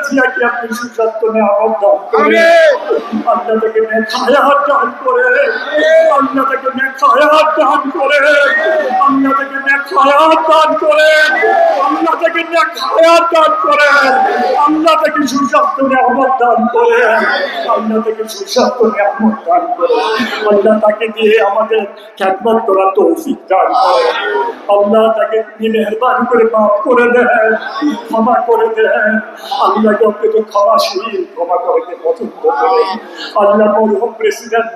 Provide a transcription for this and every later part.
জিয়াকে আপনি সুস্বাস্থ্য নেওয়ার দান করে, আল্লাহ তাকে নেখায়াত দান করে, আল্লাহ তাকে নেখায়াত দান করে, আল্লাহ তাকে নেখায়াত দান করে, আল্লাহ তাকে নেখায়াত দান করে, আল্লাহ তাকে সুস্বাস্থ্য নেওয়ার দান করে, আল্লাহ তাকে সুস্বাস্থ্য নেওয়ার দান করে, আল্লাহ তাকে দিয়ে আমাদের খ্যাতমত করা তৌফিক দান করে, আল্লাহ তাকে মেহেরবানি করে মাফ করে দেন, ক্ষমা করে দেন। আল্লাহকে আপনি তো ক্ষমাশীল, ক্ষমা করতে পছন্দ করেন। আল্লাহ মরহুম প্রেসিডেন্ট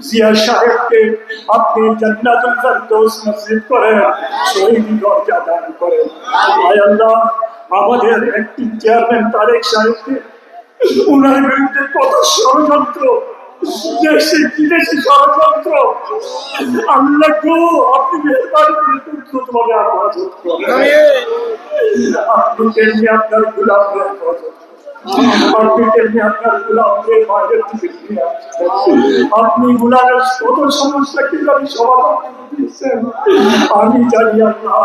জিয়া সাহেবকে আপনি জান্নাতুল ফেরদৌস নসিব করেন, শহীদ দরজা দান করেন। আয় আল্লাহ, আমাদের একটি চেয়ারম্যান তারেক সাহেবকে উনার বিরুদ্ধে কত ষড়যন্ত্র, দেশে বিদেশি ষড়যন্ত্র, আল্লাহ গো আপনি মেহরবানি করে দ্রুতভাবে হেফাজত করেন। আপনি তেমনি আপনার গোলামদের হেফাজত, আপনি তেমনি আপনার গোলামদের বাইরের থেকে নিয়ে আসছেন, আপনি গোলামের কত সমস্যা কিভাবে সমাধান করে দিয়েছেন আমি জানি। আল্লাহ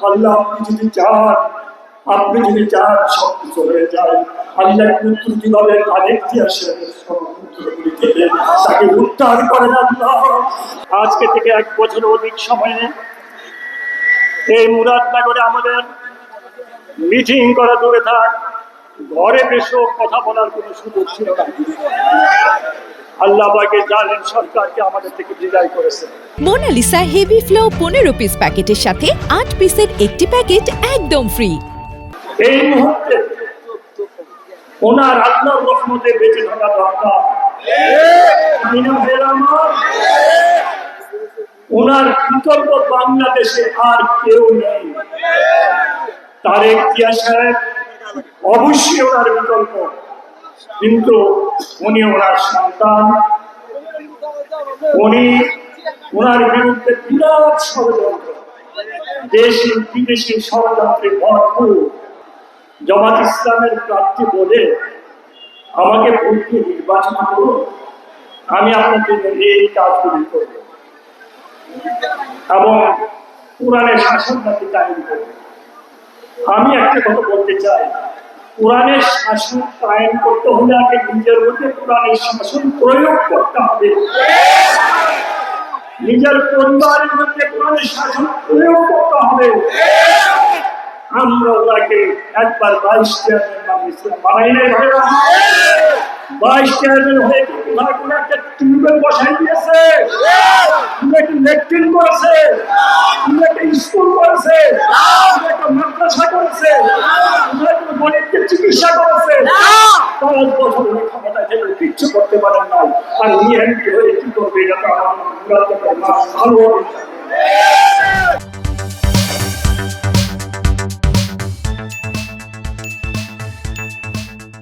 আল্লাহ আপনি যদি চান, আপনি যদি চান সব কিছু হয়ে যায়। আল্লাহ পুত্র কিভাবে তাদের ইতিহাসে তাকে উদ্ধার করেন আল্লাহ। আজকে থেকে 1 বছর অধিক সময়ে এই মুরাদনগরে আমাদের মিটিং করা দূরে থাক, ঘরে বেশও কথা বলার কোনো সুযোগ ছিল না। আল্লাহ পাকে জানেন সরকারকে আমাদের থেকে বিদায় করেছে। মোনালিসা হেভি ফ্লো 15 পিস প্যাকেটের সাথে 8 পিসের একটি প্যাকেট একদম ফ্রি। এই মুহূর্তে ওনার আল্লাহর রহমতে বেঁচে থাকা দরকার। ওনার বিকল্প বাংলাদেশে আর কেউ নেই। তারেক জিয়া সাহেব অবশ্যই ওনার বিকল্প, কিন্তু উনি ওনার সন্তান, উনি ওনার বিরুদ্ধে বিরাট ষড়যন্ত্র, দেশি বিদেশি ষড়যন্ত্রে ভরপুর। জামাত ইসলামের প্রার্থী বলে আমাকে ভোট দিয়ে নির্বাচন করুন, আমি আপনাদের এই কাজগুলি করব এবং কোরআনের শাসনটাকে কায়েম করব। আমি একটা কথা বলতে চাই, কোরআনের শাসন কায়েম করতে হলে আগে নিজের মধ্যে কোরআনের শাসন প্রয়োগ করতে হবে, নিজের পরিবারের মধ্যে কোরআনের শাসন প্রয়োগ করতে হবে। আমরা ওনাকে একবার 22 চেয়ারম্যান বানিয়েছিলাম, বানাই নাই ভাইরা? 22 চেয়ারম্যান হয়ে কোথায় কোনো একটা টিউবওয়েল বসাই দিয়েছে, একটা ল্যাট্রিন করেছে, একটা স্কুল করেছে, একটা মাদ্রাসা করেছে, গরিবকে চিকিৎসা করেছে। 5 বছর হয়ে ক্ষমতা থেকে কিচ্ছু করতে পারেন না। আর নিয়ে হয়ে কি করবে, এটা তো আমার ভালো হবে।